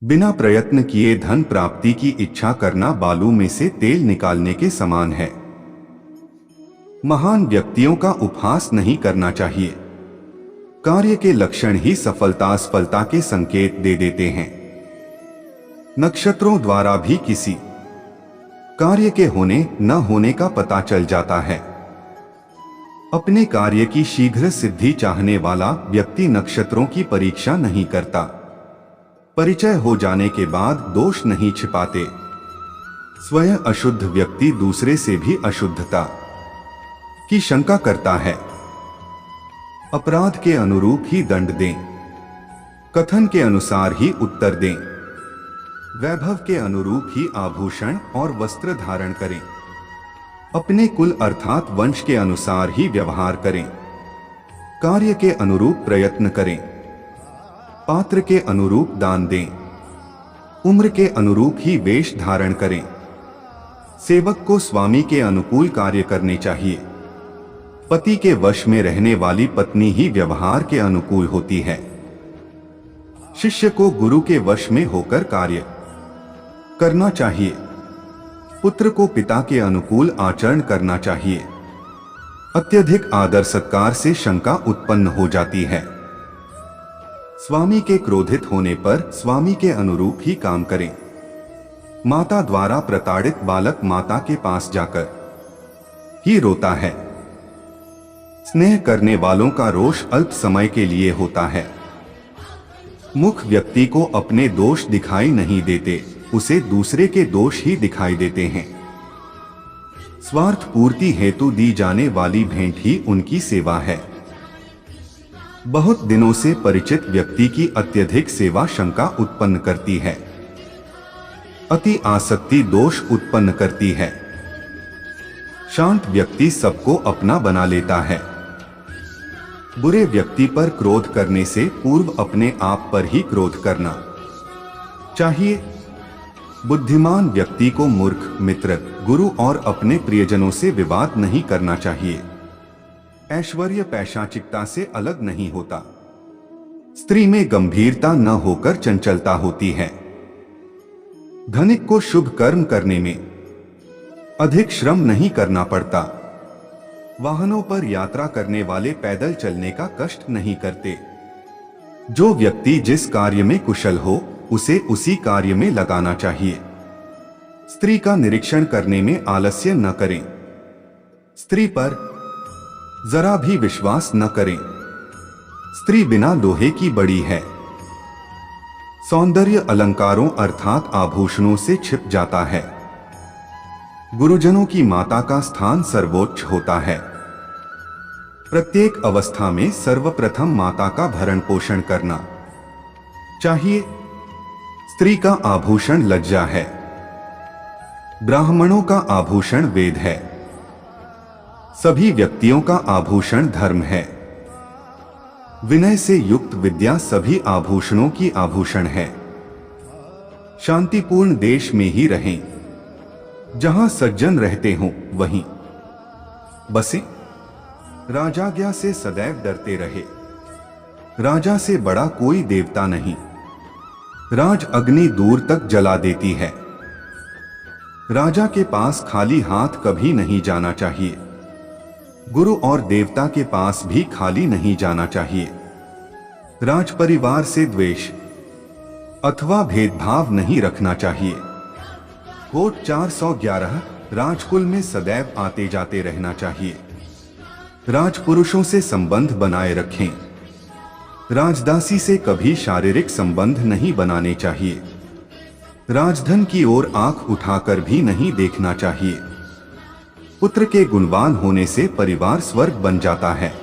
बिना प्रयत्न किए धन प्राप्ति की इच्छा करना बालू में से तेल निकालने के समान है। महान व्यक्तियों का उपहास नहीं करना चाहिए। कार्य के लक्षण ही सफलता असफलता के संकेत दे देते हैं। नक्षत्रों द्वारा भी किसी कार्य के होने न होने का पता चल जाता है। अपने कार्य की शीघ्र सिद्धि चाहने वाला व्यक्ति नक्षत्रों की परीक्षा नहीं करता। परिचय हो जाने के बाद दोष नहीं छिपाते। स्वयं अशुद्ध व्यक्ति दूसरे से भी अशुद्धता की शंका करता है। अपराध के अनुरूप ही दंड दें, कथन के अनुसार ही उत्तर दें, वैभव के अनुरूप ही आभूषण और वस्त्र धारण करें, अपने कुल अर्थात वंश के अनुसार ही व्यवहार करें, कार्य के अनुरूप प्रयत्न करें, पात्र के अनुरूप दान दें, उम्र के अनुरूप ही वेश धारण करें। सेवक को स्वामी के अनुकूल कार्य करने चाहिए। पति के वश में रहने वाली पत्नी ही व्यवहार के अनुकूल होती है। शिष्य को गुरु के वश में होकर कार्य करना चाहिए। पुत्र को पिता के अनुकूल आचरण करना चाहिए। अत्यधिक आदर सत्कार से शंका उत्पन्न हो जाती है। स्वामी के क्रोधित होने पर स्वामी के अनुरूप ही काम करें। माता द्वारा प्रताड़ित बालक माता के पास जाकर ही रोता है। स्नेह करने वालों का रोष अल्प समय के लिए होता है। मुख व्यक्ति को अपने दोष दिखाई नहीं देते, उसे दूसरे के दोष ही दिखाई देते हैं। स्वार्थ पूर्ति हेतु दी जाने वाली भेंट ही उनकी सेवा है। बहुत दिनों से परिचित व्यक्ति की अत्यधिक सेवा शंका उत्पन्न करती है। अति आसक्ति दोष उत्पन्न करती है। शांत व्यक्ति सबको अपना बना लेता है। बुरे व्यक्ति पर क्रोध करने से पूर्व अपने आप पर ही क्रोध करना चाहिए। बुद्धिमान व्यक्ति को मूर्ख, मित्र, गुरु और अपने प्रियजनों से विवाद नहीं करना चाहिए। ऐश्वर्य पैशाचिकता से अलग नहीं होता। स्त्री में गंभीरता न होकर चंचलता होती है। धनिक को शुभ कर्म करने में अधिक श्रम नहीं करना पड़ता। वाहनों पर यात्रा करने वाले पैदल चलने का कष्ट नहीं करते। जो व्यक्ति जिस कार्य में कुशल हो उसे उसी कार्य में लगाना चाहिए। स्त्री का निरीक्षण करने में आलस्य न करें। स्त्री पर जरा भी विश्वास न करें। स्त्री बिना लोहे की बड़ी है। सौंदर्य अलंकारों अर्थात आभूषणों से छिप जाता है। गुरुजनों की माता का स्थान सर्वोच्च होता है। प्रत्येक अवस्था में सर्वप्रथम माता का भरण पोषण करना चाहिए। स्त्री का आभूषण लज्जा है। ब्राह्मणों का आभूषण वेद है। सभी व्यक्तियों का आभूषण धर्म है। विनय से युक्त विद्या सभी आभूषणों की आभूषण है। शांतिपूर्ण देश में ही रहें। जहां सज्जन रहते हों वहीं बसें। राजाज्ञा से सदैव डरते रहे। राजा से बड़ा कोई देवता नहीं। राज अग्नि दूर तक जला देती है। राजा के पास खाली हाथ कभी नहीं जाना चाहिए। गुरु और देवता के पास भी खाली नहीं जाना चाहिए। राज परिवार से द्वेष अथवा भेदभाव नहीं रखना चाहिए। कोट 411 राजकुल में सदैव आते जाते रहना चाहिए। राजपुरुषों से संबंध बनाए रखें। राजदासी से कभी शारीरिक संबंध नहीं बनाने चाहिए। राजधन की ओर आंख उठाकर भी नहीं देखना चाहिए। पुत्र के गुणवान होने से परिवार स्वर्ग बन जाता है।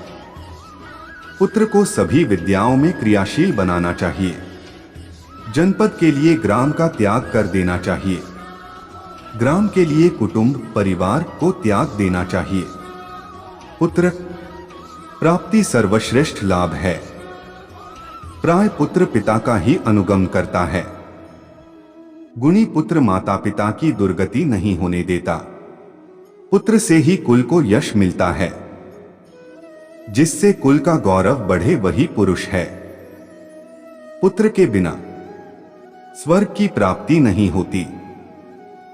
पुत्र को सभी विद्याओं में क्रियाशील बनाना चाहिए। जनपद के लिए ग्राम का त्याग कर देना चाहिए। ग्राम के लिए कुटुंब परिवार को त्याग देना चाहिए। पुत्र प्राप्ति सर्वश्रेष्ठ लाभ है। प्राय पुत्र पिता का ही अनुगम करता है। गुणी पुत्र माता पिता की दुर्गति नहीं होने देता। पुत्र से ही कुल को यश मिलता है। जिससे कुल का गौरव बढ़े वही पुरुष है। पुत्र के बिना स्वर्ग की प्राप्ति नहीं होती।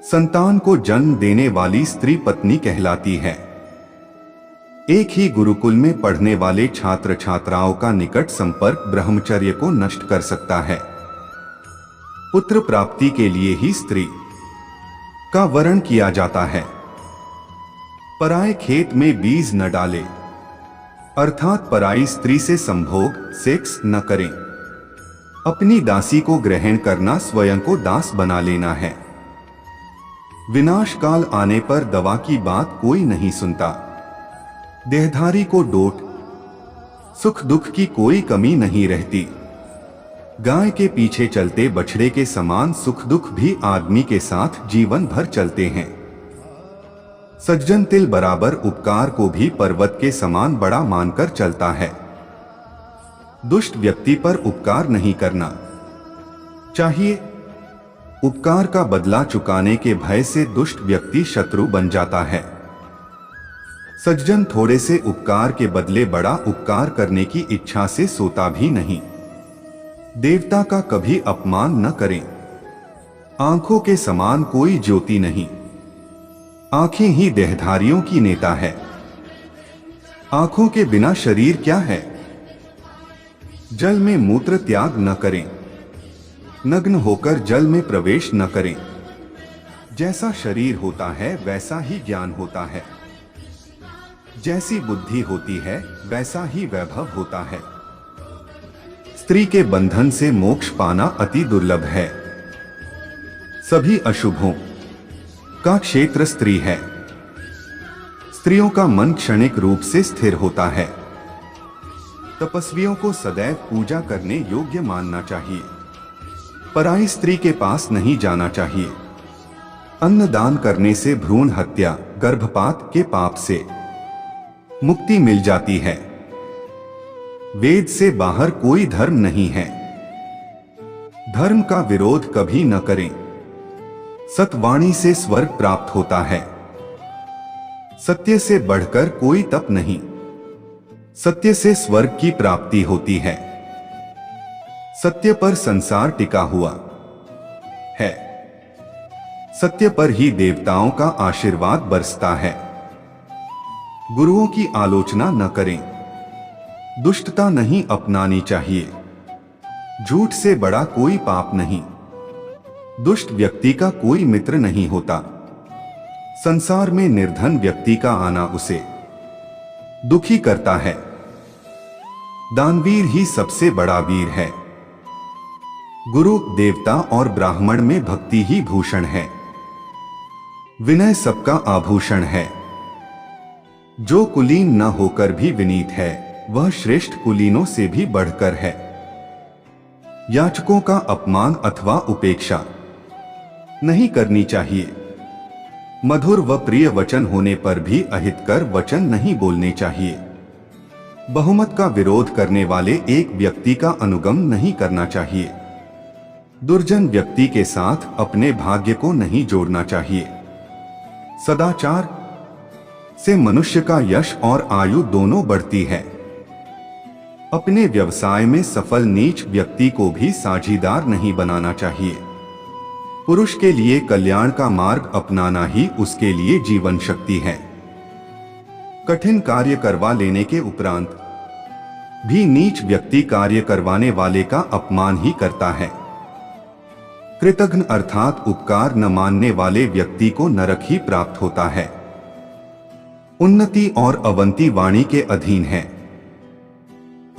संतान को जन्म देने वाली स्त्री पत्नी कहलाती है। एक ही गुरुकुल में पढ़ने वाले छात्र छात्राओं का निकट संपर्क ब्रह्मचर्य को नष्ट कर सकता है। पुत्र प्राप्ति के लिए ही स्त्री का वरण किया जाता है। पराये खेत में बीज न डाले, अर्थात पराई स्त्री से संभोग सेक्स न करें। अपनी दासी को ग्रहण करना स्वयं को दास बना लेना है। विनाश काल आने पर दवा की बात कोई नहीं सुनता। देहधारी को डोट सुख दुख की कोई कमी नहीं रहती। गाय के पीछे चलते बछड़े के समान सुख दुख भी आदमी के साथ जीवन भर चलते हैं। सज्जन तिल बराबर उपकार को भी पर्वत के समान बड़ा मानकर चलता है। दुष्ट व्यक्ति पर उपकार नहीं करना चाहिए। उपकार का बदला चुकाने के भय से दुष्ट व्यक्ति शत्रु बन जाता है। सज्जन थोड़े से उपकार के बदले बड़ा उपकार करने की इच्छा से सोता भी नहीं। देवता का कभी अपमान न करें। आंखों के समान कोई ज्योति नहीं। आंखें ही देहधारियों की नेता है। आंखों के बिना शरीर क्या है। जल में मूत्र त्याग न करें। नग्न होकर जल में प्रवेश न करें। जैसा शरीर होता है वैसा ही ज्ञान होता है। जैसी बुद्धि होती है वैसा ही वैभव होता है। स्त्री के बंधन से मोक्ष पाना अति दुर्लभ है। सभी अशुभों का क्षेत्र स्त्री है। स्त्रियों का मन क्षणिक रूप से स्थिर होता है। तपस्वियों को सदैव पूजा करने योग्य मानना चाहिए। पराई स्त्री के पास नहीं जाना चाहिए। अन्न दान करने से भ्रूण हत्या गर्भपात के पाप से मुक्ति मिल जाती है। वेद से बाहर कोई धर्म नहीं है। धर्म का विरोध कभी न करें। सतवाणी से स्वर्ग प्राप्त होता है। सत्य से बढ़कर कोई तप नहीं। सत्य से स्वर्ग की प्राप्ति होती है। सत्य पर संसार टिका हुआ है। सत्य पर ही देवताओं का आशीर्वाद बरसता है। गुरुओं की आलोचना न करें। दुष्टता नहीं अपनानी चाहिए। झूठ से बड़ा कोई पाप नहीं। दुष्ट व्यक्ति का कोई मित्र नहीं होता। संसार में निर्धन व्यक्ति का आना उसे दुखी करता है। दानवीर ही सबसे बड़ा वीर है। गुरु देवता और ब्राह्मण में भक्ति ही भूषण है। विनय सबका आभूषण है। जो कुलीन न होकर भी विनीत है वह श्रेष्ठ कुलीनों से भी बढ़कर है। याचकों का अपमान अथवा उपेक्षा नहीं करनी चाहिए। मधुर व प्रिय वचन होने पर भी अहितकर वचन नहीं बोलने चाहिए। बहुमत का विरोध करने वाले एक व्यक्ति का अनुगम नहीं करना चाहिए। दुर्जन व्यक्ति के साथ अपने भाग्य को नहीं जोड़ना चाहिए। सदाचार से मनुष्य का यश और आयु दोनों बढ़ती है। अपने व्यवसाय में सफल नीच व्यक्ति को भी साझीदार नहीं बनाना चाहिए। पुरुष के लिए कल्याण का मार्ग अपनाना ही उसके लिए जीवन शक्ति है। कठिन कार्य करवा लेने के उपरांत भी नीच व्यक्ति कार्य करवाने वाले का अपमान ही करता है। कृतघ्न अर्थात उपकार न मानने वाले व्यक्ति को नरक ही प्राप्त होता है। उन्नति और अवंती वाणी के अधीन है।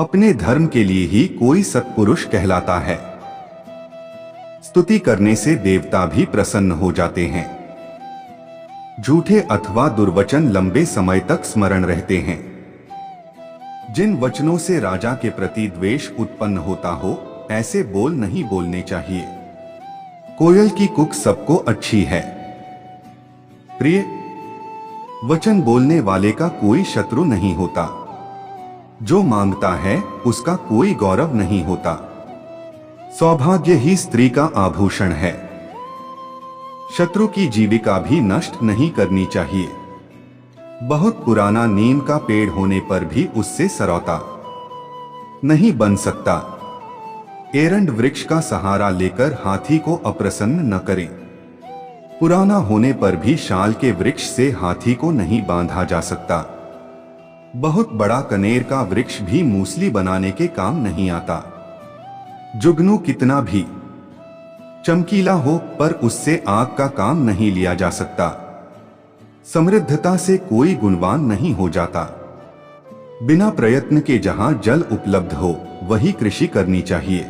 अपने धर्म के लिए ही कोई सत्पुरुष कहलाता है। स्तुति करने से देवता भी प्रसन्न हो जाते हैं। झूठे अथवा दुर्वचन लंबे समय तक स्मरण रहते हैं। जिन वचनों से राजा के प्रति द्वेष उत्पन्न होता हो ऐसे बोल नहीं बोलने चाहिए। कोयल की कुक सबको अच्छी है। प्रिय वचन बोलने वाले का कोई शत्रु नहीं होता। जो मांगता है उसका कोई गौरव नहीं होता। सौभाग्य ही स्त्री का आभूषण है। शत्रु की जीविका भी नष्ट नहीं करनी चाहिए। बहुत पुराना नीम का पेड़ होने पर भी उससे सरौता नहीं बन सकता। एरंड वृक्ष का सहारा लेकर हाथी को अप्रसन्न न करें। पुराना होने पर भी शाल के वृक्ष से हाथी को नहीं बांधा जा सकता। बहुत बड़ा कनेर का वृक्ष भी मूसली बनाने के काम नहीं आता। जुगनू कितना भी चमकीला हो, पर उससे आग का काम नहीं लिया जा सकता। समृद्धता से कोई गुणवान नहीं हो जाता। बिना प्रयत्न के जहां जल उपलब्ध हो वही कृषि करनी चाहिए।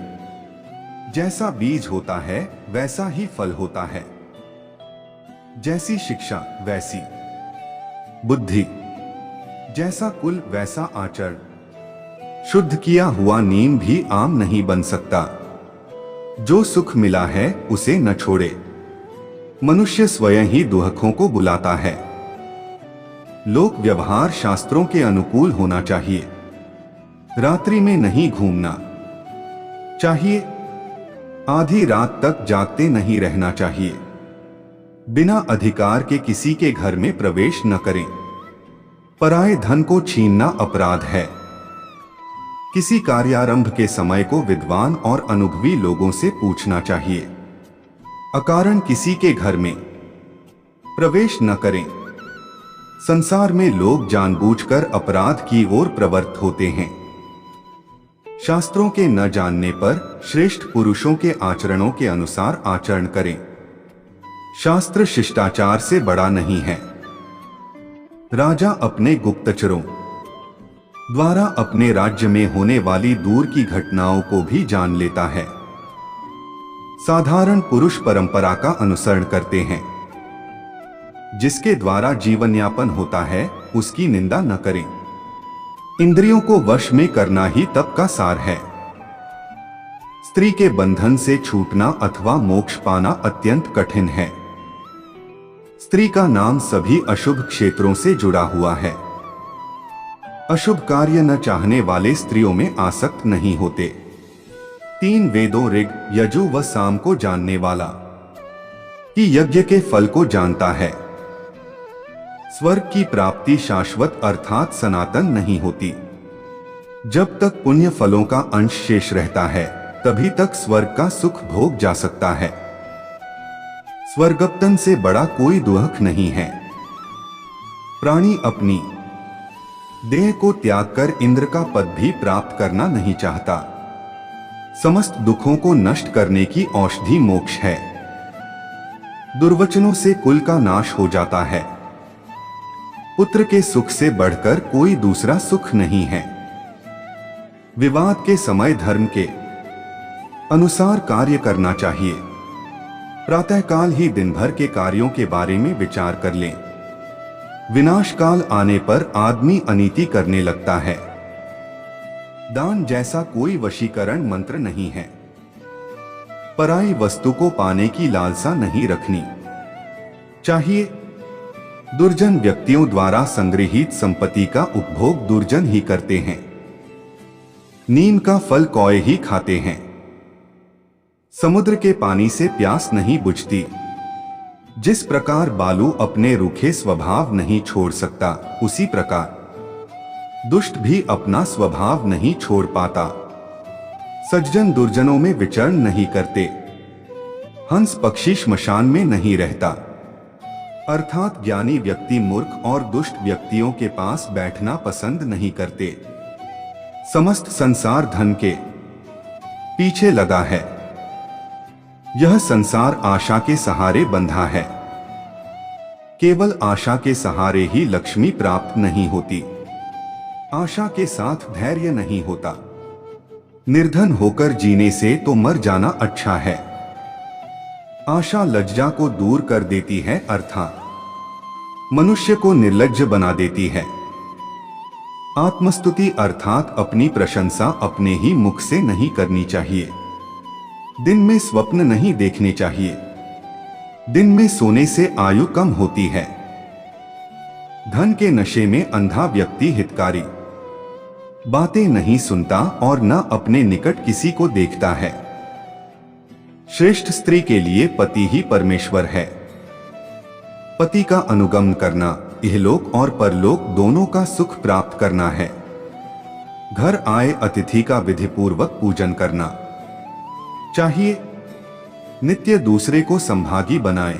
जैसा बीज होता है वैसा ही फल होता है। जैसी शिक्षा वैसी बुद्धि, जैसा कुल वैसा आचरण। शुद्ध किया हुआ नीम भी आम नहीं बन सकता। जो सुख मिला है उसे न छोड़े। मनुष्य स्वयं ही दुहकों को बुलाता है। लोक व्यवहार शास्त्रों के अनुकूल होना चाहिए। रात्रि में नहीं घूमना चाहिए। आधी रात तक जागते नहीं रहना चाहिए। बिना अधिकार के किसी के घर में प्रवेश न करें। पराये धन को छीनना अपराध है। किसी कार्यारंभ के समय को विद्वान और अनुभवी लोगों से पूछना चाहिए। अकारण किसी के घर में प्रवेश न करें। संसार में लोग जानबूझकर अपराध की ओर प्रवृत्त होते हैं। शास्त्रों के न जानने पर श्रेष्ठ पुरुषों के आचरणों के अनुसार आचरण करें। शास्त्र शिष्टाचार से बड़ा नहीं है। राजा अपने गुप्तचरों द्वारा अपने राज्य में होने वाली दूर की घटनाओं को भी जान लेता है। साधारण पुरुष परंपरा का अनुसरण करते हैं। जिसके द्वारा जीवन यापन होता है उसकी निंदा न करें। इंद्रियों को वश में करना ही तप का सार है। स्त्री के बंधन से छूटना अथवा मोक्ष पाना अत्यंत कठिन है। स्त्री का नाम सभी अशुभ क्षेत्रों से जुड़ा हुआ है। अशुभ कार्य न चाहने वाले स्त्रियों में आसक्त नहीं होते। 3 वेदों ऋग, यजु व साम को जानने वाला कि यज्ञ के फल को जानता है। स्वर्ग की प्राप्ति शाश्वत अर्थात सनातन नहीं होती। जब तक पुण्य फलों का अंश शेष रहता है तभी तक स्वर्ग का सुख भोग जा सकता है। स्वर्गपतन से बड़ा कोई दुहक नहीं है। प्राणी अपनी देह को त्याग कर इंद्र का पद भी प्राप्त करना नहीं चाहता। समस्त दुखों को नष्ट करने की औषधि मोक्ष है। दुर्वचनों से कुल का नाश हो जाता है। पुत्र के सुख से बढ़कर कोई दूसरा सुख नहीं है। विवाद के समय धर्म के अनुसार कार्य करना चाहिए। प्रातःकाल ही दिन भर के कार्यों के बारे में विचार कर लें। विनाश काल आने पर आदमी अनीति करने लगता है। दान जैसा कोई वशीकरण मंत्र नहीं है। पराई वस्तु को पाने की लालसा नहीं रखनी चाहिए। दुर्जन व्यक्तियों द्वारा संग्रहित संपत्ति का उपभोग दुर्जन ही करते हैं। नीम का फल कौए ही खाते हैं। समुद्र के पानी से प्यास नहीं बुझती। जिस प्रकार बालू अपने रूखे स्वभाव नहीं छोड़ सकता, उसी प्रकार दुष्ट भी अपना स्वभाव नहीं छोड़ पाता। सज्जन दुर्जनों में विचरण नहीं करते। हंस पक्षी श्मशान में नहीं रहता। अर्थात ज्ञानी व्यक्ति मूर्ख और दुष्ट व्यक्तियों के पास बैठना पसंद नहीं करते। समस्त संसार धन के पीछे लगा है। यह संसार आशा के सहारे बंधा है। केवल आशा के सहारे ही लक्ष्मी प्राप्त नहीं होती। आशा के साथ धैर्य नहीं होता। निर्धन होकर जीने से तो मर जाना अच्छा है। आशा लज्जा को दूर कर देती है, अर्थात मनुष्य को निर्लज्ज बना देती है। आत्मस्तुति अर्थात अपनी प्रशंसा अपने ही मुख से नहीं करनी चाहिए। दिन में स्वप्न नहीं देखने चाहिए। दिन में सोने से आयु कम होती है। धन के नशे में अंधा व्यक्ति हितकारी बातें नहीं सुनता और न अपने निकट किसी को देखता है। श्रेष्ठ स्त्री के लिए पति ही परमेश्वर है। पति का अनुगमन करना इहलोक और परलोक दोनों का सुख प्राप्त करना है। घर आए अतिथि का विधिपूर्वक पूजन करना, चाहिए। नित्य दूसरे को संभागी बनाएं।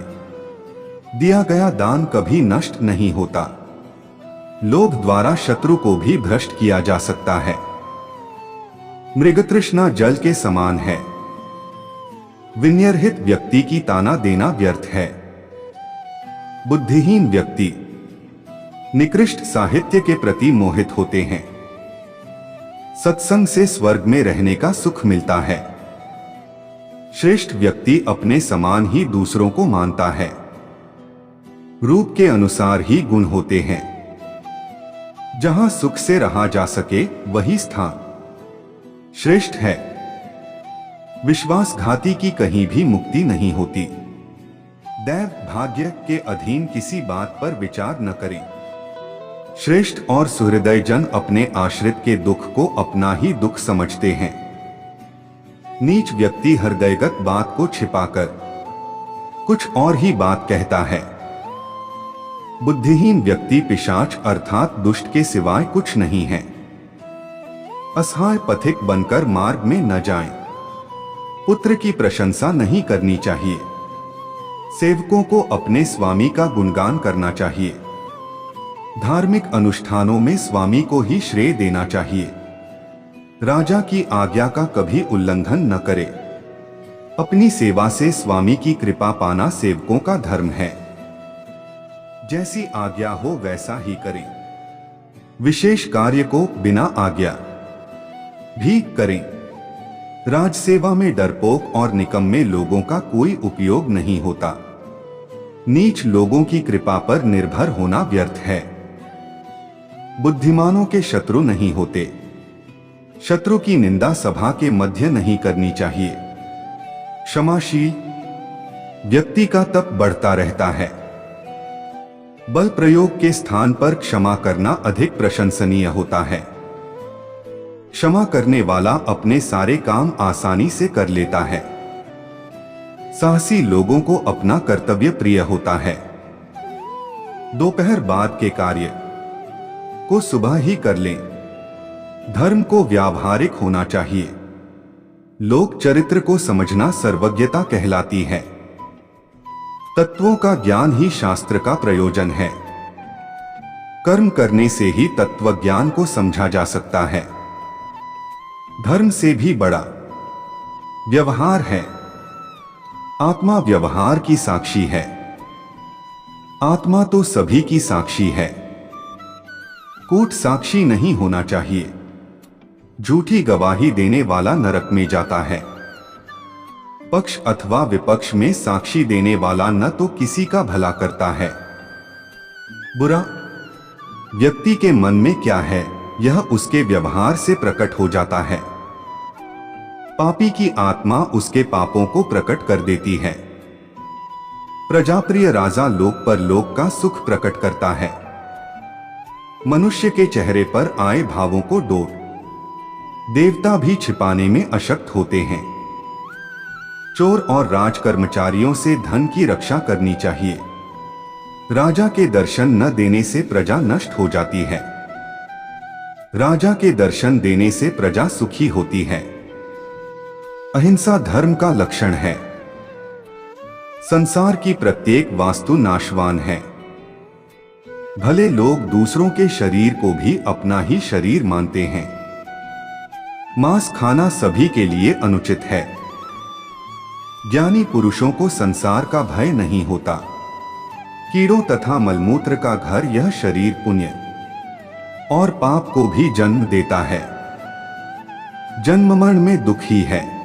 दिया गया दान कभी नष्ट नहीं होता। लोभ द्वारा शत्रु को भी भ्रष्ट किया जा सकता है। मृगतृष्णा जल के समान है। विनयरहित व्यक्ति की ताना देना व्यर्थ है। बुद्धिहीन व्यक्ति निकृष्ट साहित्य के प्रति मोहित होते हैं। सत्संग से स्वर्ग में रहने का सुख मिलता है। श्रेष्ठ व्यक्ति अपने समान ही दूसरों को मानता है। रूप के अनुसार ही गुण होते हैं। जहां सुख से रहा जा सके वही स्थान श्रेष्ठ है। विश्वासघाती की कहीं भी मुक्ति नहीं होती। दैव भाग्य के अधीन किसी बात पर विचार न करें। श्रेष्ठ और सुहृदय जन अपने आश्रित के दुख को अपना ही दुख समझते हैं। नीच व्यक्ति हृदयगत बात को छिपाकर कुछ और ही बात कहता है। बुद्धिहीन व्यक्ति पिशाच अर्थात दुष्ट के सिवाय कुछ नहीं है। असहाय पथिक बनकर मार्ग में न जाएं। पुत्र की प्रशंसा नहीं करनी चाहिए। सेवकों को अपने स्वामी का गुणगान करना चाहिए। धार्मिक अनुष्ठानों में स्वामी को ही श्रेय देना चाहिए। राजा की आज्ञा का कभी उल्लंघन न करे। अपनी सेवा से स्वामी की कृपा पाना सेवकों का धर्म है। जैसी आज्ञा हो वैसा ही करें। विशेष कार्य को बिना आज्ञा भी करें। राज सेवा में डरपोक और निकम्मे लोगों का कोई उपयोग नहीं होता। नीच लोगों की कृपा पर निर्भर होना व्यर्थ है। बुद्धिमानों के शत्रु नहीं होते। शत्रु की निंदा सभा के मध्य नहीं करनी चाहिए। क्षमाशील व्यक्ति का तप बढ़ता रहता है। बल प्रयोग के स्थान पर क्षमा करना अधिक प्रशंसनीय होता है। क्षमा करने वाला अपने सारे काम आसानी से कर लेता है। साहसी लोगों को अपना कर्तव्य प्रिय होता है। दोपहर बाद के कार्य को सुबह ही कर लें। धर्म को व्यावहारिक होना चाहिए। लोक चरित्र को समझना सर्वज्ञता कहलाती है। तत्वों का ज्ञान ही शास्त्र का प्रयोजन है। कर्म करने से ही तत्व ज्ञान को समझा जा सकता है। धर्म से भी बड़ा व्यवहार है। आत्मा व्यवहार की साक्षी है। आत्मा तो सभी की साक्षी है। कूट साक्षी नहीं होना चाहिए। झूठी गवाही देने वाला नरक में जाता है। पक्ष अथवा विपक्ष में साक्षी देने वाला न तो किसी का भला करता है। बुरा व्यक्ति के मन में क्या है यह उसके व्यवहार से प्रकट हो जाता है। पापी की आत्मा उसके पापों को प्रकट कर देती है। प्रजाप्रिय राजा लोक पर लोक का सुख प्रकट करता है। मनुष्य के चेहरे पर आए भावों को डोर देवता भी छिपाने में अशक्त होते हैं। चोर और राज कर्मचारियों से धन की रक्षा करनी चाहिए। राजा के दर्शन न देने से प्रजा नष्ट हो जाती है। राजा के दर्शन देने से प्रजा सुखी होती है। अहिंसा धर्म का लक्षण है। संसार की प्रत्येक वास्तु नाशवान है। भले लोग दूसरों के शरीर को भी अपना ही शरीर मानते हैं। मांस खाना सभी के लिए अनुचित है। ज्ञानी पुरुषों को संसार का भय नहीं होता। कीड़ों तथा मलमूत्र का घर यह शरीर पुण्य और पाप को भी जन्म देता है। जन्म मरण में दुख ही है।